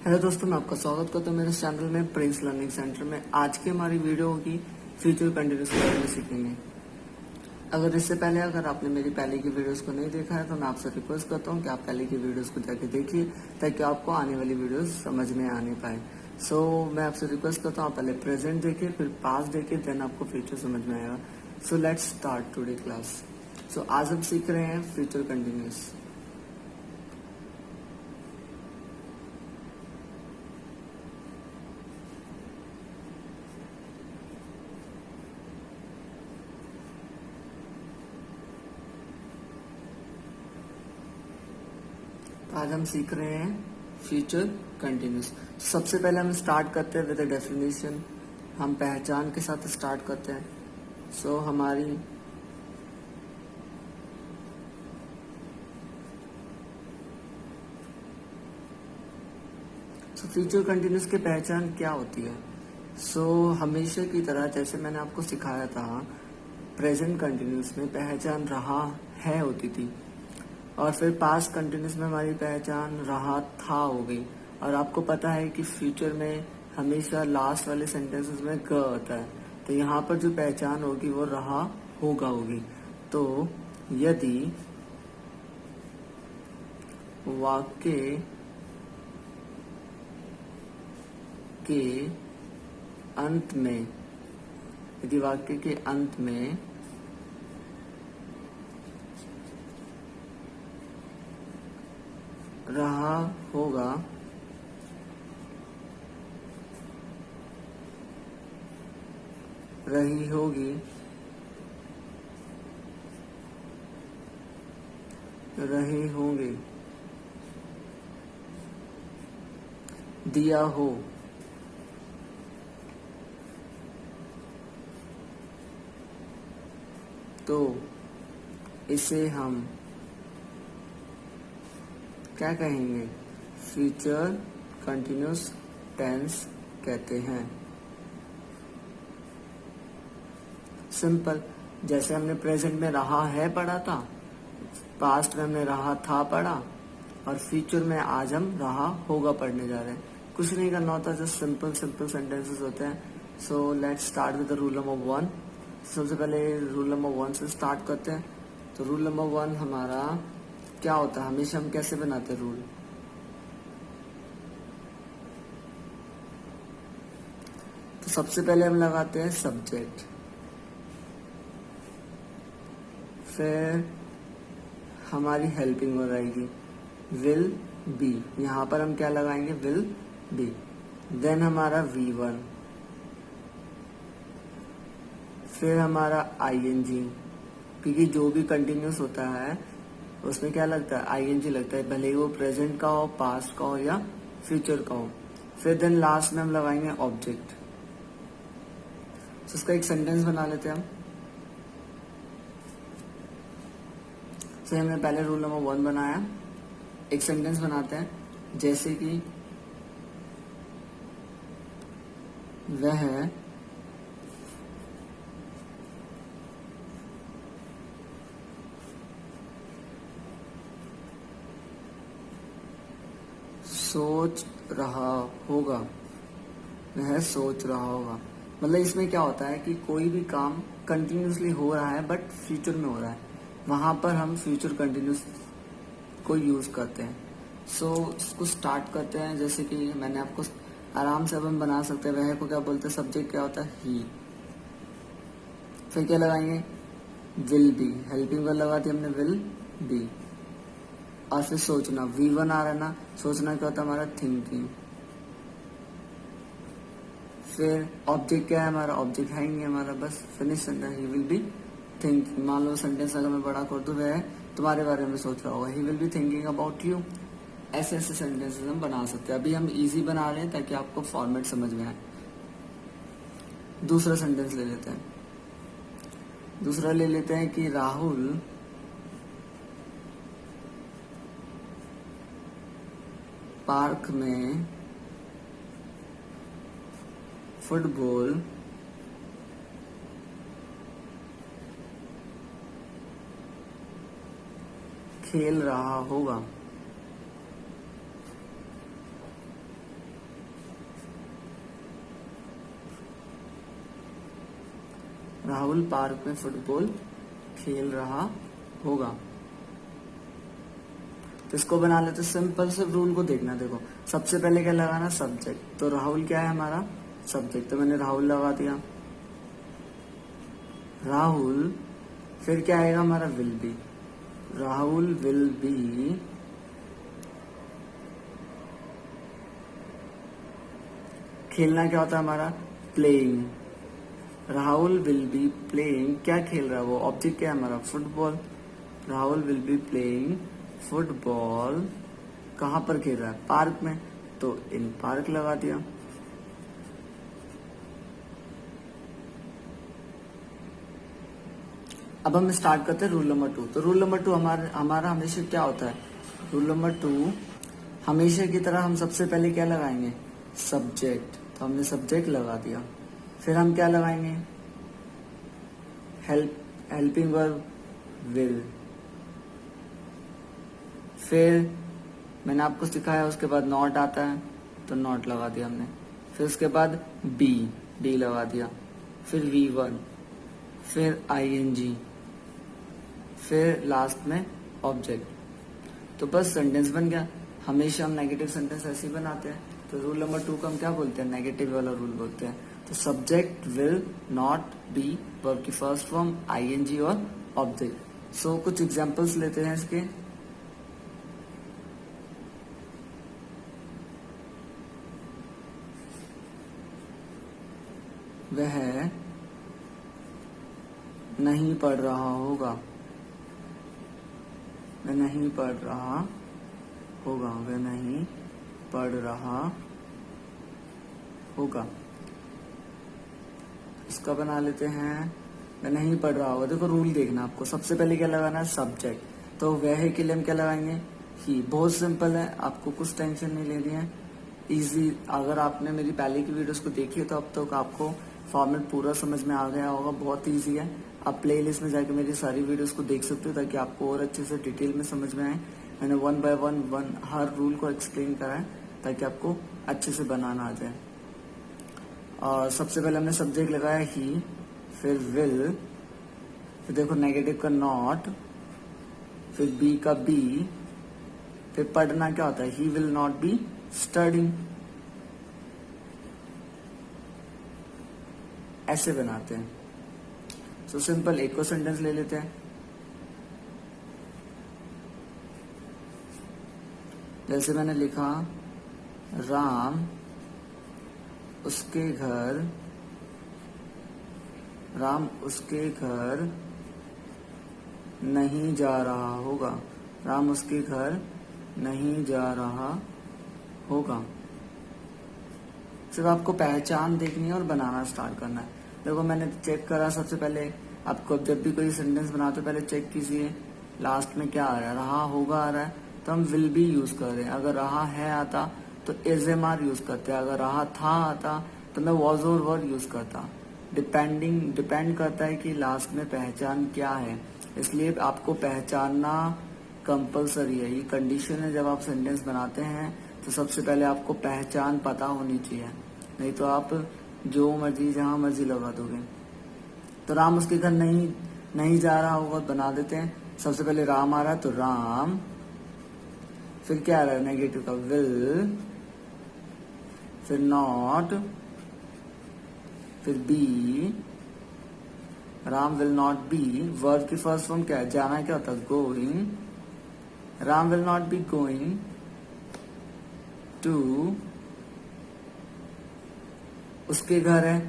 Hello दोस्तों, मैं आपका स्वागत करता हूँ मेरे चैनल में प्रिंस लर्निंग सेंटर में। आज की हमारी वीडियो होगी फ्यूचर कंटिन्यूस के बारे में सीखेंगे। अगर आपने मेरी पहले की वीडियोस को नहीं देखा है तो मैं आपसे रिक्वेस्ट करता हूँ कि आप पहले की वीडियोस को जाके देखिए ताकि आपको आने वाली वीडियोस समझ में आने पाए। मैं आपसे रिक्वेस्ट करता हूँ आप पहले प्रेजेंट देखिए, फिर पास्ट देखिए, देन आपको फ्यूचर समझ में आएगा। Let's start today class. आज हम सीख रहे हैं फ्यूचर कंटिन्यूस। आज हम सीख रहे हैं फ्यूचर कंटिन्यूस। सबसे पहले हम स्टार्ट करते हैं विद अ डेफिनेशन। हम पहचान के साथ स्टार्ट करते हैं। हमारी फ्यूचर कंटिन्यूस की पहचान क्या होती है? हमेशा की तरह जैसे मैंने आपको सिखाया था, प्रेजेंट कंटिन्यूस में पहचान रहा है होती थी और फिर पास्ट कंटिन्यूस में हमारी पहचान रहा था हो गई। और आपको पता है कि फ्यूचर में हमेशा लास्ट वाले सेंटेंसेस में ग होता है, तो यहाँ पर जो पहचान होगी वो रहा होगा होगी। तो यदि वाक्य के अंत में रहा होगा, रही होगी, रहे होंगे, दिया हो, तो इसे हम क्या कहेंगे? फ्यूचर कंटिन्यूस टेंस कहते हैं। सिंपल। जैसे हमने प्रेजेंट में रहा है पढ़ा था, पास्ट में हमने रहा था पढ़ा, और फ्यूचर में आज हम रहा होगा पढ़ने जा रहे हैं। कुछ नहीं करना होता, जस्ट सिंपल सेंटेंसेस होते हैं। Let's start with rule number 1। सबसे पहले रूल नंबर 1 से स्टार्ट करते हैं। तो रूल नंबर 1 हमारा क्या होता है? हमेशा हम कैसे बनाते हैं रूल? तो सबसे पहले हम लगाते हैं सब्जेक्ट, फिर हमारी हेल्पिंग हो जाएगी विल बी। यहां पर हम क्या लगाएंगे? Will be. देन हमारा V1, फिर हमारा ING, क्योंकि जो भी कंटिन्यूस होता है उसमें क्या लगता है? ING लगता है, भले ही वो प्रेजेंट का हो, पास्ट का हो या फ्यूचर का हो। फिर देन लास्ट में हम लगाएंगे ऑब्जेक्ट। उसका एक सेंटेंस बना लेते हैं हम। हमने पहले रूल नंबर 1 बनाया, एक सेंटेंस बनाते हैं, जैसे कि वह सोच रहा होगा। वह सोच रहा होगा मतलब इसमें क्या होता है कि कोई भी काम कंटिन्यूसली हो रहा है बट फ्यूचर में हो रहा है, वहां पर हम फ्यूचर कंटिन्यूस को यूज करते हैं। इसको स्टार्ट करते हैं, जैसे कि मैंने आपको आराम से अब हम बना सकते हैं। वह को क्या बोलते हैं? सब्जेक्ट क्या होता है? ही। फिर क्या लगाएंगे? Will be. हेल्पिंग वर्ब लगा दी हमने, विल बी। और फिर सोचना, V1 आ रहा है ना, सोचना क्या होता है? हमारा थिंकिंग। फिर ऑब्जेक्ट क्या है हमारा? ऑब्जेक्ट है ही नहीं हमारा, बस finish sentence, he will be thinking. मान लो सेंटेंस अगर मैं बड़ा कर दूं, वह तुम्हारे बारे में सोच रहा होगा, he will be thinking about you. ऐसे ऐसे सेंटेंसेस हम बना सकते हैं। अभी हम इजी बना रहे हैं ताकि आपको फॉर्मेट समझ में आए। दूसरा सेंटेंस ले लेते हैं। दूसरा ले लेते हैं कि राहुल पार्क में फुटबॉल खेल रहा होगा। राहुल पार्क में फुटबॉल खेल रहा होगा। तो इसको बना लेते, सिंपल से रूल को देखना। देखो सबसे पहले क्या लगाना, सब्जेक्ट। तो राहुल क्या है हमारा सब्जेक्ट, तो मैंने राहुल लगा दिया। राहुल, फिर क्या आएगा हमारा will be. Rahul will be खेलना क्या होता है हमारा, playing. Rahul will be playing, क्या खेल रहा है वो, ऑब्जेक्ट क्या है हमारा, football. Rahul will be playing football, कहाँ पर खेल रहा है, पार्क में, तो इन पार्क लगा दिया। अब हम स्टार्ट करते हैं रूल नंबर 2। तो रूल नंबर 2 हमारा हमेशा क्या होता है, रूल नंबर 2 हमेशा की तरह हम सबसे पहले क्या लगाएंगे, सब्जेक्ट। तो हमने सब्जेक्ट लगा दिया। फिर हम क्या लगाएंगे, हेल्पिंग वर्ब विल। फिर मैंने आपको सिखाया उसके बाद नॉट आता है, तो नॉट लगा दिया हमने। फिर उसके बाद बी लगा दिया। फिर V1, फिर ING, फिर लास्ट में ऑब्जेक्ट। तो बस सेंटेंस बन गया। हमेशा हम नेगेटिव सेंटेंस ऐसे ही बनाते हैं। तो रूल नंबर 2 को हम क्या बोलते हैं, नेगेटिव वाला रूल बोलते हैं। तो subject, will, not, be, verb की फर्स्ट फॉर्म, ING और ऑब्जेक्ट। सो कुछ एग्जांपल्स लेते हैं इसके। वह नहीं पढ़ रहा होगा, वह नहीं पढ़ रहा होगा, वह नहीं पढ़ रहा होगा। इसका बना लेते हैं, वह नहीं पढ़ रहा होगा। देखो रूल देखना आपको, सबसे पहले क्या लगाना है, सब्जेक्ट। तो वह के लिए हम क्या लगाएंगे, ही। बहुत सिंपल है, आपको कुछ टेंशन नहीं लेनी है, इजी। अगर आपने मेरी पहले की वीडियोस को देखी है तो अब तक आपको फॉर्मेट पूरा समझ में आ गया होगा। बहुत इजी है, आप प्लेलिस्ट में जाके मेरी सारी वीडियोस को देख सकते हो ताकि आपको और अच्छे से डिटेल में समझ में आए। मैंने 1 बाय 1 हर रूल को एक्सप्लेन करा है ताकि आपको अच्छे से बनाना आ जाए। और सबसे पहले हमने सब्जेक्ट लगाया ही, फिर विल, फिर देखो नेगेटिव का नॉट, फिर बी का बी, फिर पढ़ना क्या होता है, he will not be studying. ऐसे बनाते हैं। सो सिंपल, एक को सेंटेंस ले लेते हैं। जैसे मैंने लिखा, राम उसके घर नहीं जा रहा होगा। राम उसके घर नहीं जा रहा होगा। सिर्फ आपको पहचान देखनी है और बनाना स्टार्ट करना है। देखो मैंने चेक करा, सबसे पहले आपको जब भी कोई सेंटेंस बनाते हो पहले चेक कीजिए लास्ट में क्या आ रहा है, रहा होगा आ रहा है तो हम विल बी यूज कर रहे हैं। अगर रहा है आता तो एजएमआर यूज करते हैं। अगर रहा था आता तो मैं वॉज और वर यूज करता। डिपेंड करता है कि लास्ट में पहचान क्या है, इसलिए आपको पहचानना कंपलसरी है। ये कंडीशन है, जब आप सेंटेंस बनाते हैं तो सबसे पहले आपको पहचान पता होनी चाहिए, नहीं तो आप जो मर्जी जहां मर्जी लगा दोगे। तो राम उसके घर नहीं जा रहा होगा, बना देते हैं। सबसे पहले राम आ रहा है तो राम, फिर क्या आ रहा है नेगेटिव का विल, फिर नॉट, फिर be, Ram will not be. Verb की फर्स्ट फॉर्म क्या है, जाना क्या होता है, going. Ram will not be going to, उसके घर है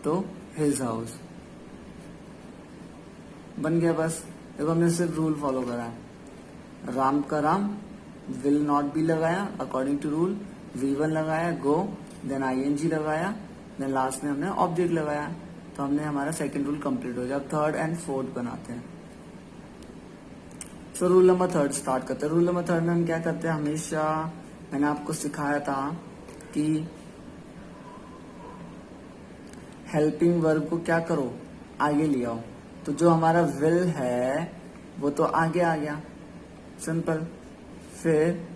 तो हिज हाउस। बन गया बस। देखो हमने सिर्फ रूल फॉलो करा है। राम का राम, विल नॉट बी लगाया अकॉर्डिंग टू रूल, V1 लगाया गो, देन ING लगाया, देन लास्ट में हमने ऑब्जेक्ट लगाया। तो हमने हमारा सेकंड रूल कंप्लीट हो गया। अब थर्ड एंड फोर्थ बनाते हैं। सो रूल नंबर 3 स्टार्ट करते हैं। रूल नंबर 3 में हम क्या करते हैं, हमेशा मैंने आपको सिखाया था कि हेल्पिंग वर्ब को क्या करो, आगे ले आओ। तो जो हमारा विल है वो तो आगे आ गया, सिंपल। फिर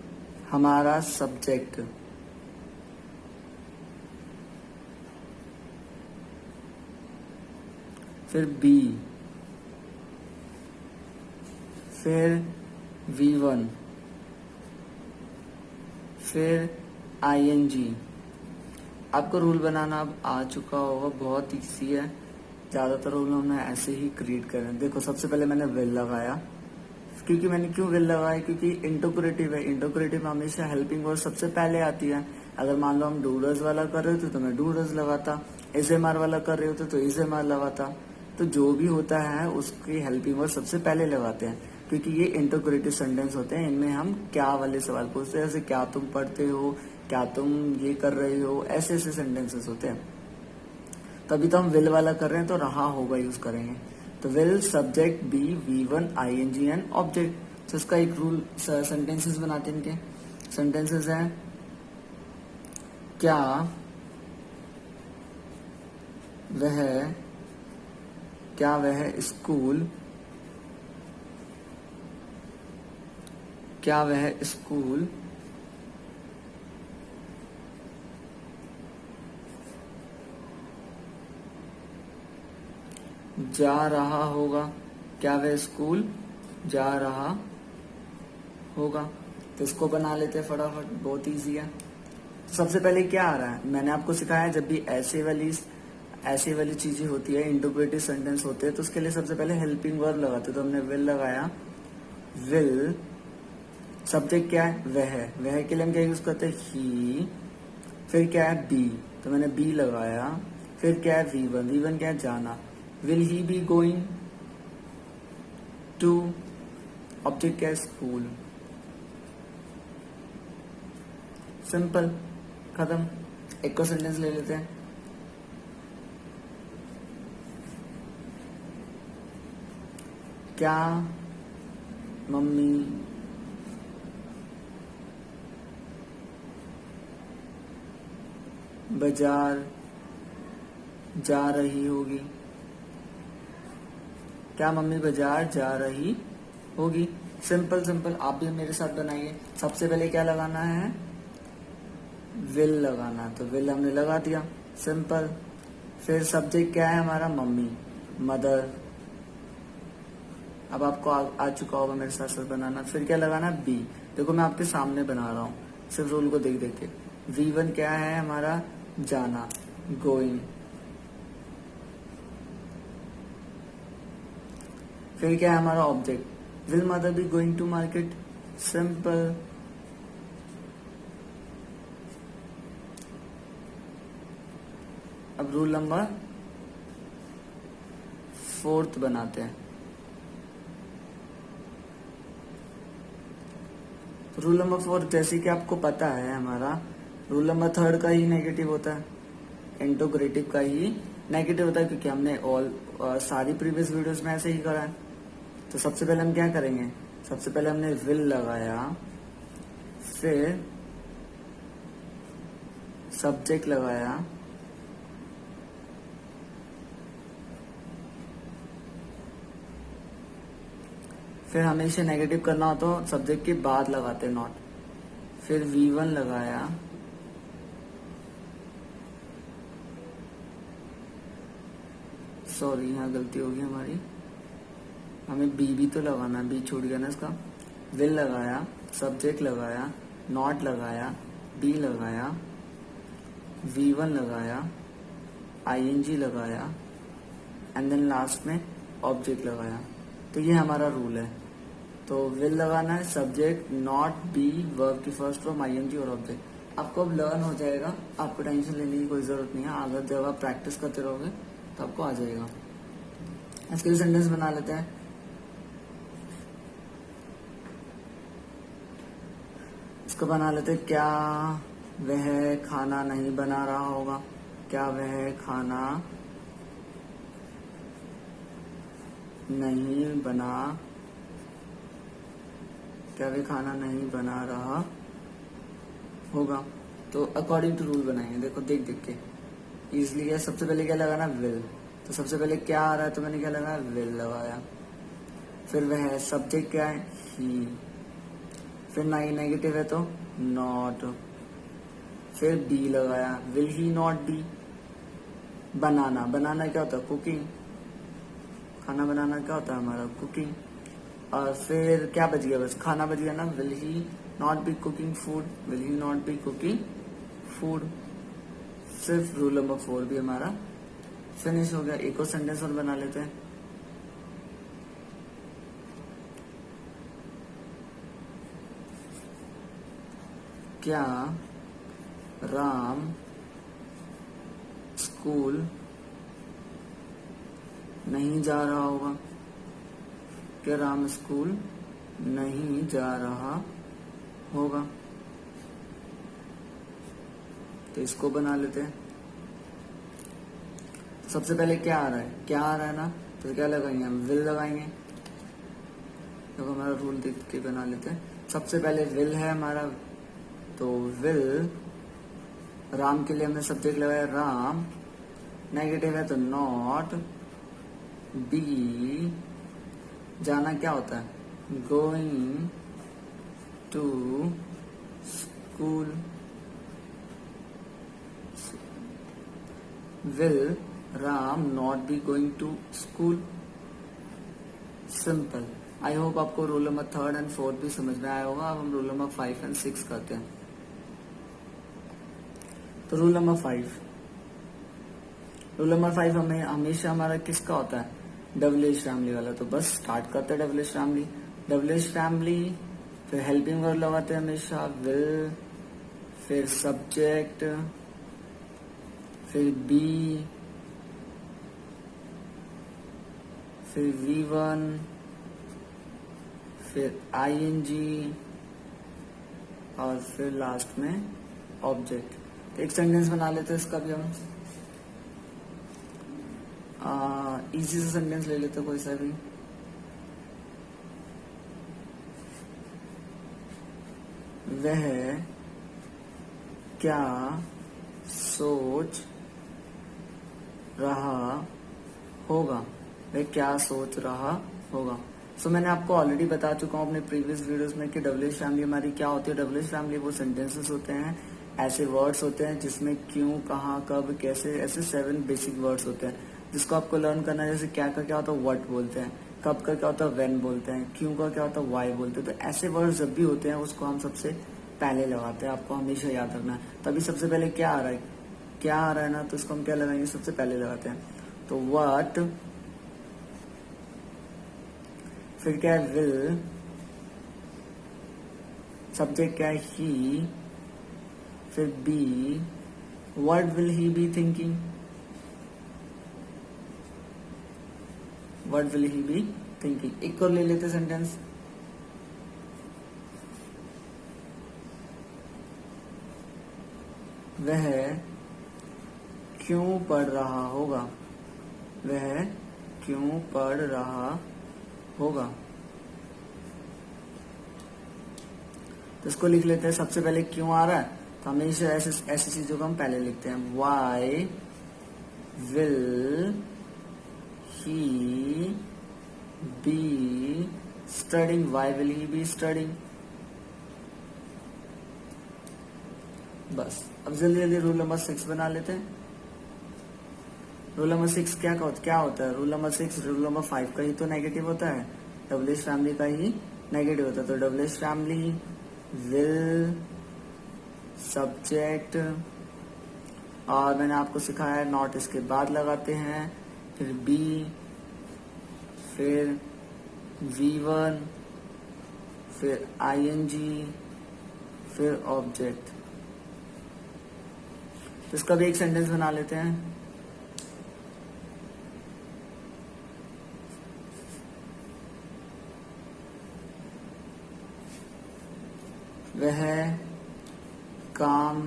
हमारा सब्जेक्ट, फिर बी, फिर V1, फिर ING। आपको रूल बनाना अब आ चुका होगा, बहुत इजी है। ज्यादातर रूल हमने ऐसे ही क्रिएट करे हैं। देखो सबसे पहले मैंने विल लगाया, क्योंकि मैंने क्यों विल लगाया, क्योंकि इंटरप्रेटिव है। इंटरप्रेटिव में हमेशा हेल्पिंग वर्ड सबसे पहले आती है। अगर मान लो हम डूडर्स वाला कर रहे होते तो मैं डूडर्स लगाता, एसएमआर वाला कर रहे होते तो एसएमआर लगाता। तो जो भी होता है उसकी हेल्पिंग वर्ड सबसे पहले लगाते हैं, क्योंकि ये इंटरप्रेटिव सेंटेंस होते हैं। इनमें हम क्या वाले सवाल पूछते हैं, जैसे क्या तुम पढ़ते हो, क्या तुम ये कर रहे हो, ऐसे ऐसे सेंटेंसेस होते हैं। तभी तो हम विल वाला कर रहे हैं, तो रहा होगा यूज करेंगे। तो will subject be V1 ING and object. तो इसका एक रूल, सेंटेंसेस बनाते हैं इनके। सेंटेंसेस है क्या वह स्कूल जा रहा होगा, क्या वह स्कूल जा रहा होगा। तो इसको बना लेते हैं फटाफट, बहुत इजी है। तो सबसे पहले क्या आ रहा है, मैंने आपको सिखाया जब भी ऐसे वाली चीजें होती है, इंटरप्रेटिव सेंटेंस होते हैं, तो उसके लिए सबसे पहले हेल्पिंग वर्ब लगाते। तो हमने विल लगाया, विल सब्जेक्ट क्या है, वह के लिए हम क्या यूज करते हैं, ही। फिर क्या है, बी, तो मैंने बी लगाया। फिर क्या है, V1 क्या है, जाना। Will he be going to, object क्या है, स्कूल। सिंपल, खत्म। एक और सेंटेंस ले लेते हैं। क्या मम्मी बाजार जा रही होगी, क्या मम्मी बाजार जा रही होगी। सिंपल, आप भी मेरे साथ बनाइए। सबसे पहले क्या लगाना है, विल लगाना, तो विल हमने लगा दिया, सिंपल। फिर सब्जेक्ट क्या है हमारा, मम्मी, मदर। अब आपको आ चुका होगा मेरे साथ साथ बनाना। फिर क्या लगाना, बी। देखो मैं आपके सामने बना रहा हूँ, सिर्फ रूल को देख देख के। V1 क्या है हमारा, जाना, गोइंग। फिर क्या है हमारा object, will mother be going to market, simple. अब रूल नंबर 4 बनाते हैं। तो रूल नंबर 4 जैसे कि आपको पता है, हमारा रूल नंबर 3 का ही नेगेटिव होता है, इंटरप्रेटिव का ही नेगेटिव होता है, क्योंकि हमने सारी प्रीवियस वीडियोस में ऐसे ही करा है। तो सबसे पहले हम क्या करेंगे, सबसे पहले हमने विल लगाया, फिर सब्जेक्ट लगाया, फिर हमेशा नेगेटिव करना हो तो सब्जेक्ट के बाद लगाते हैं नॉट। फिर V1 लगाया, सॉरी यहाँ गलती होगी हमारी, हमें बी भी तो लगाना, बी छूट गया ना इसका। विल लगाया, सब्जेक्ट लगाया, नॉट लगाया, बी लगाया, V1 लगाया, ING लगाया, एंड देन लास्ट में ऑब्जेक्ट लगाया। तो ये हमारा रूल है। तो विल लगाना है, सब्जेक्ट, नॉट, बी, वर्ब की फर्स्ट फॉर्म, ING और ऑब्जेक्ट। आपको अब लर्न हो जाएगा, आपको टेंशन लेने की कोई जरूरत नहीं है। अगर जब आप प्रैक्टिस करते रहोगे तो आपको आ जाएगा। इसके लिए सेंटेंस बना लेते हैं। इसको बना लेते हैं, क्या वह खाना नहीं बना रहा होगा, क्या वह खाना नहीं बना क्या वह खाना नहीं बना रहा होगा। तो अकॉर्डिंग टू रूल बनाएंगे, देखो देख देख के इजली है। सबसे पहले क्या लगाना, विल। तो सबसे पहले क्या आ रहा है, तो मैंने क्या लगाया, विल लगाया। फिर वह सब्जेक्ट क्या है, ही। फिर नेगेटिव है तो नॉट। फिर बी लगाया, विल ही नॉट बी। बनाना क्या होता है, कुकिंग। खाना बनाना क्या होता है हमारा, कुकिंग। और फिर क्या बच गया, बस खाना बच गया ना, will he not B cooking food, will he not B cooking food. सिर्फ रूल नंबर 4 भी हमारा फिनिश हो गया। एक और सेंटेंस और बना लेते हैं। क्या राम स्कूल नहीं जा रहा होगा, क्या राम स्कूल नहीं जा रहा होगा। तो इसको बना लेते हैं। सबसे पहले क्या आ रहा है, क्या आ रहा है ना, तो क्या लगाएंगे हम, विल लगाएंगे। तो हमारा रूल देख के बना लेते हैं। सबसे पहले विल है हमारा, तो विल, राम के लिए हमने सब्जेक्ट लगाया राम, नेगेटिव है तो नॉट, बी, जाना क्या होता है, going to school, will Ram not be going to school. Simple. I hope आपको रूल नंबर 3 और 4 भी समझ में आया होगा। अब हम रूल नंबर 5 और 6 करते हैं। तो रूल नंबर 5 हमें हमेशा हमारा किसका होता है, डब्ल्यूएच फैमिली वाला। तो बस स्टार्ट करते हैं डब्ल्यूएच फैमिली, फिर हेल्पिंग वर्ब लगाते हैं हमेशा, विल, फिर सब्जेक्ट, फिर बी, फिर V1, फिर ING और फिर लास्ट में ऑब्जेक्ट। तो एक सेंटेंस बना लेते हैं इसका भी हम। इजी सा सेंटेंस ले लेते हैं कोई सा भी। वह क्या सोच रहा होगा, वह क्या सोच रहा होगा। सो मैंने आपको ऑलरेडी बता चुका हूँ अपने प्रीवियस वीडियोस में कि डब्ल्यूएच फैमिली हमारी क्या होती है। डब्ल्यूएच फैमिली वो सेंटेंसेस होते हैं, ऐसे वर्ड्स होते हैं जिसमें क्यों, कहाँ, कब, कैसे, ऐसे 7 बेसिक वर्ड्स होते हैं जिसको आपको लर्न करना है। जैसे क्या का क्या होता है, व्हाट बोलते हैं, कब का क्या होता है, व्हेन बोलते हैं, क्यों का क्या होता है, व्हाई बोलते हैं। तो ऐसे वर्ड्स जब भी होते हैं उसको हम सबसे पहले लगाते हैं, आपको हमेशा याद रखना है। तभी सबसे पहले क्या आ रहा है ना, तो इसको हम क्या लगाएंगे, सबसे पहले लगाते हैं। तो व्हाट, फिर क्या है विल, सब्जेक्ट क्या है ही, फिर be, what will he be thinking, what will he be thinking. एक और ले लेते सेंटेंस। वह क्यों पढ़ रहा होगा, वह क्यों पढ़ रहा होगा। तो इसको लिख लेते हैं। सबसे पहले क्यों आ रहा है तो हमेशा ऐसी चीजों को हम पहले लिखते हैं। Why will he be studying, why will he be studying. बस अब जल्दी जल्दी रूल नंबर 6 बना लेते हैं। रूल नंबर 6 क्या होता है, रूल नंबर 6 रूल नंबर 5 का ही तो नेगेटिव होता है, डब्ल्यूएच फैमिली का ही नेगेटिव होता है। तो डब्ल्यूएच फैमिली, विल, सब्जेक्ट, और मैंने आपको सिखाया है नॉट इसके बाद लगाते हैं, फिर बी, फिर V1, फिर ING, फिर ऑब्जेक्ट। तो इसका भी एक सेंटेंस बना लेते हैं। वह काम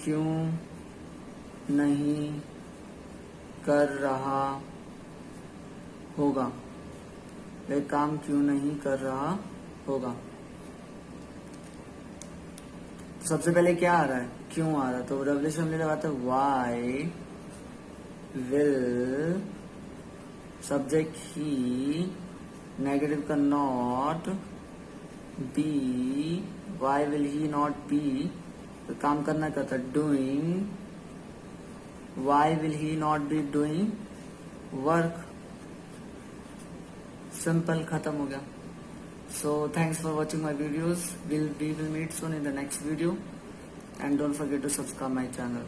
क्यों नहीं कर रहा होगा, वह काम क्यों नहीं कर रहा होगा। सबसे पहले क्या आ रहा है, क्यों आ रहा है, तो डब्ल्यूएच हमने लगाते हैं why will, subject he, negative का not, be, why will he not be, तो काम करना क्या था, doing why will he not be doing work, simple, खत्म हो गया. So thanks for watching my videos. We will meet soon in the next video, and don't forget to subscribe my channel.